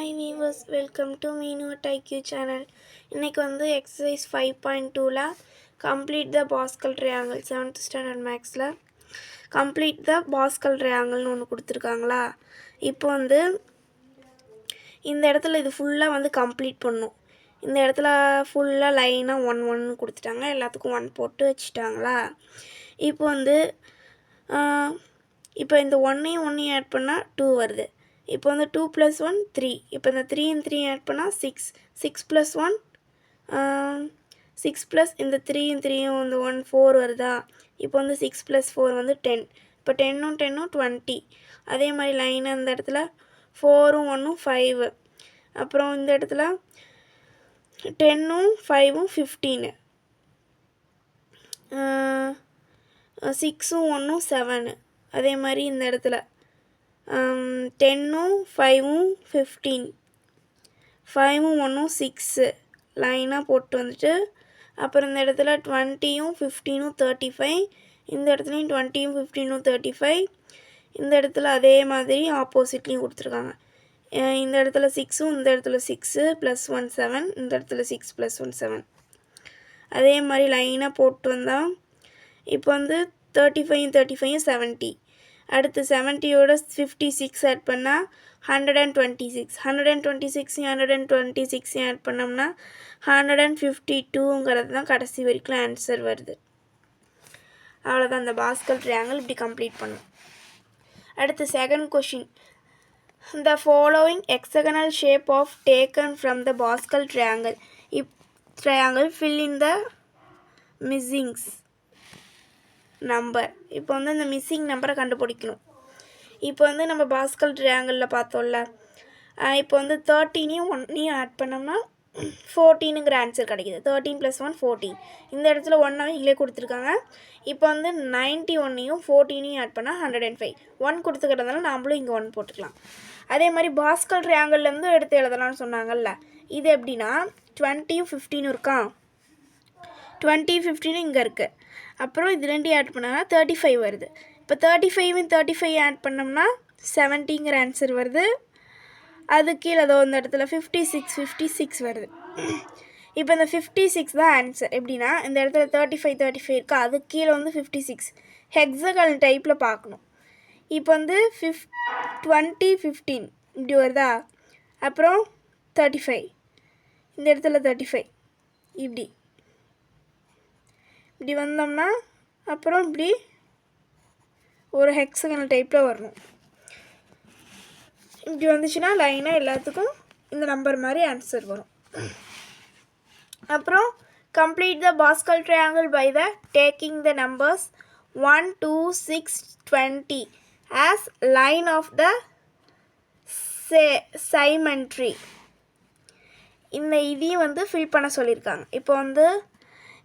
Hi viewers, welcome to Meenu IQ channel. இன்னைக்கு வந்து exercise 5.2ல complete the Pascal triangle 7th standard mathsல complete the Pascal triangle னு ஒன்று கொடுத்துருக்காங்களா. இப்போ வந்து இந்த இடத்துல இது ஃபுல்லாக வந்து கம்ப்ளீட் பண்ணும். இந்த இடத்துல ஃபுல்லாக லைனாக 1 1 கொடுத்துட்டாங்க, எல்லாத்துக்கும் 1 போட்டு வச்சுட்டாங்களா. இப்போ வந்து இப்போ இந்த 1 ஆட் பண்ணால் 2 வருது. இப்போ வந்து 2 + 1 3. இப்போ இந்த 3 3 ஆட் பண்ணால் 6. 6 + 1 6 ப்ளஸ் இந்த 3 3 வந்து 1 4 வருதா. இப்போ வந்து 6 + 4 வந்து 10. இப்போ 10 10 20. அதே மாதிரி லைனாக இந்த இடத்துல 4 1 5. அப்புறம் இந்த இடத்துல 10 5 15. 6 1 7. அதே மாதிரி இந்த இடத்துல 10 5 15. 5 1 6 லைனாக போட்டு வந்துட்டு அப்புறம் இந்த இடத்துல 20 15 35. இந்த இடத்துலையும் 20 15 35. இந்த இடத்துல அதே மாதிரி ஆப்போசிட்லேயும் கொடுத்துருக்காங்க. இந்த இடத்துல 6 இந்த இடத்துல 6 + 1 7. இந்த இடத்துல 6 + 1 7. அதே மாதிரி லைனாக போட்டு வந்தால் இப்போ வந்து 35 35 70. அடுத்து 70யோட 56 ஆட் பண்ணால் 126. 126 126 ஆட் பண்ணோம்னா 152ங்கிறது தான் கடைசி வரைக்கும் ஆன்சர் வருது. அவ்வளோதான், அந்த பாஸ்கல் ட்ரையாங்கிள் இப்படி கம்ப்ளீட் பண்ணும். அடுத்து second question. The following hexagonal shape of taken from the Pascal triangle. Triangle fill in the missings number. இப்போ வந்து இந்த மிஸ்ஸிங் நம்பரை கண்டுபிடிக்கணும். இப்போ வந்து நம்ம பாஸ்கல் ட்ரையாங்கிளில் பார்த்தோம்ல, இப்போ வந்து 13 1 ஆட் பண்ணோம்னா 14ங்கிற ஆன்சர் கிடைக்கிது. 13 + 1 14. இந்த இடத்துல 1 இங்கே கொடுத்துருக்காங்க. இப்போ வந்து 91 14 ஆட் பண்ணால் 105. 1 கொடுத்துக்கிறதுனால நாம்ளும் இங்கே 1 போட்டுக்கலாம். அதே மாதிரி பாஸ்கல் ட்ரையாங்கிள்லேருந்து எடுத்து எழுதலாம்னு சொன்னாங்கல்ல, இது எப்படின்னா 20 15 இருக்கா, 20 15 இங்கே இருக்குது. அப்புறம் இது 2 ஆட் பண்ணால் 35 வருது. இப்போ 35 ஆட் பண்ணோம்னா 70ங்கிற ஆன்சர் வருது. அது கீழே அதோ இந்த இடத்துல 56 வருது. இப்போ இந்த 56 தான் ஆன்சர். எப்படின்னா இந்த இடத்துல 35 இருக்கா, அது கீழே வந்து 56 ஹெக்ஸகனல் டைப்பில் பார்க்கணும். இப்போ வந்து 20 15 இப்படி வருதா. அப்புறம் 35 இந்த இடத்துல 35 இப்படி இப்படி வந்தோம்னா அப்புறம் இப்படி ஒரு ஹெக்ஸகனல் டைப்பில் வரணும். இப்படி வந்துச்சுன்னா லைனாக எல்லாத்துக்கும் இந்த நம்பர் மாதிரி ஆன்சர் வரும். அப்புறம் complete the Pascal triangle by the taking the numbers 1 2 6 20 as line of the symmetry. இந்த இதையும் வந்து ஃபில் பண்ண சொல்லியிருக்காங்க. இப்போ வந்து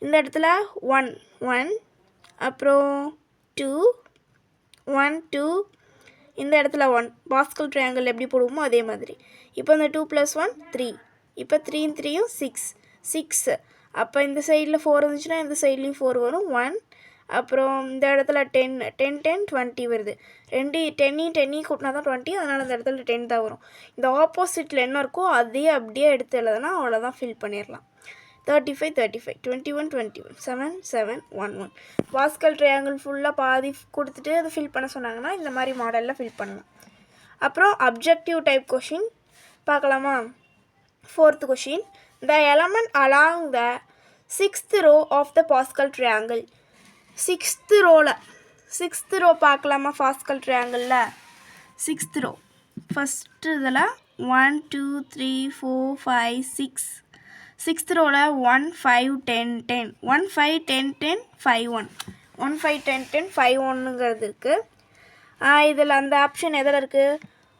இந்த இடத்துல 1 1, அப்புறம் 2 1 2, இந்த இடத்துல 1. பாஸ்கல் ட்ரையாங்கிள் எப்படி போடுவோமோ அதே மாதிரி. இப்போ இந்த 2 + 1 3. இப்போ 3 3 6 6. அப்போ இந்த சைடில் 4 இருந்துச்சுன்னா இந்த சைட்லேயும் 4 வரும் 1. அப்புறம் இந்த இடத்துல 10 10 10 20 வருது. 2 10 கூட்டினா தான் 20, அதனால் இந்த இடத்துல 10 தான் வரும். இந்த ஆப்போசிட்டில் என்ன இருக்கோ அதையே அப்படியே எடுத்து எழுதுனா அவ்வளோதான், ஃபில் பண்ணிடலாம். 35 35 21 21 7 7 1 1. பாஸ்கல் ட்ரையாங்கிள் ஃபுல்லாக பாதி கொடுத்துட்டு அதை ஃபில் பண்ண சொன்னாங்கன்னா இந்த மாதிரி மாடலில் ஃபில் பண்ணலாம். அப்புறம் அப்ஜெக்டிவ் டைப் கொஷின் பார்க்கலாமா. 4th question. The element along the 6th row of the Pascal triangle. 6th row பார்க்கலாமா பாஸ்கல் ட்ரையாங்கிளில். 6th row ஃபஸ்ட்டு இதில் 1 2 3 4 5 6. 6th rowல 1 5 10 10 1 5 10 10 5 1 1 5 10 10 5 1ங்கிறது இருக்குது. இதில் அந்த ஆப்ஷன் எதில் இருக்குது,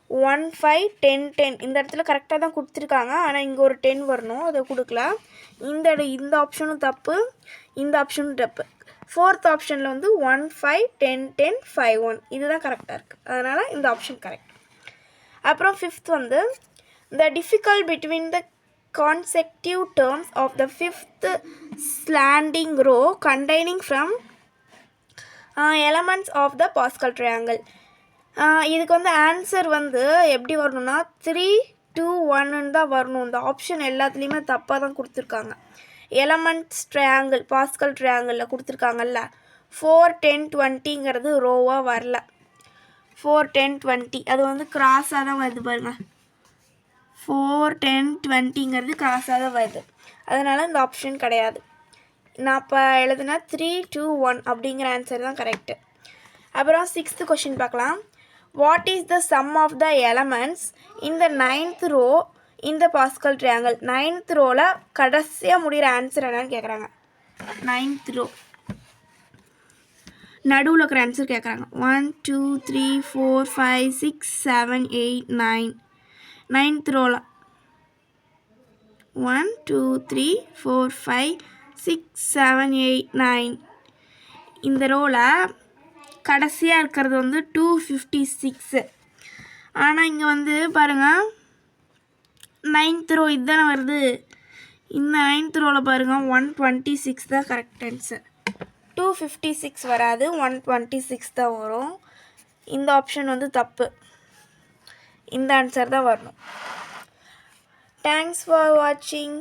1 5 10 10. இந்த இடத்துல கரெக்டாக தான் கொடுத்துருக்காங்க, ஆனால் இங்கே ஒரு 10 வரணும், அதை கொடுக்கல. இந்த ஆப்ஷனும் தப்பு, இந்த ஆப்ஷனும் தப்பு. 4th ஆப்ஷனில் வந்து 1 5 10 10 5 1 இதுதான் கரெக்டாக இருக்குது, அதனால் இந்த ஆப்ஷன் கரெக்ட். அப்புறம் 5th வந்து the difficult between the consecutive terms of the 5th slanting row containing from elements of the Pascal triangle. இதுக்கு வந்து ஆன்சர் வந்து எப்படி வரணும்னா 3 2 1ன்னு தான் வரணும். இந்த ஆப்ஷன் எல்லாத்துலேயுமே தப்பாக தான் கொடுத்துருக்காங்க. எலமெண்ட்ஸ் ட்ரையாங்கிள் பாஸ்கல் ட்ரையாங்கிளில் கொடுத்துருக்காங்கல்ல 4 10 20ங்கிறது ரோவாக வரல. 4 10 20 அது வந்து கிராஸாக தான் வருது பாருங்கள். 4 10 20ங்கிறது கிராஸாக தான் வருது. அதனால் இந்த ஆப்ஷன் கிடையாது. நான் இப்போ எழுதுனா 3 2 1 அப்படிங்கிற ஆன்சர் தான் கரெக்டு. அப்புறம் 6th கொஷின் பார்க்கலாம். What is the sum of the elements இந்த 9th ரோ இந்த பாஸ்கல் ட்ரையாங்கிள்? 9th ரோவில் கடைசியாக முடிகிற ஆன்சர் என்னன்னு கேட்குறாங்க. 9th ரோ நடுவில் இருக்கிற ஆன்சர் கேட்குறாங்க. 1 2 3 4 5 6 7 8 9 9th ரோவில் 1 2 3 4 5 6 7 8 9 இந்த ரோவில் கடைசியாக இருக்கிறது வந்து 256. ஆனால் இங்கே வந்து பாருங்கள் 9th ரோ இதுதானே வருது. இந்த 9th ரோவில் பாருங்கள் 126 தான் கரெக்ட் ஆன்சர். 256 வராது, 126 தான் வரும். இந்த ஆப்ஷன் வந்து தப்பு. இந்த ஆன்சர் தான் வரணும். தேங்க்ஸ் ஃபார் வாட்சிங்.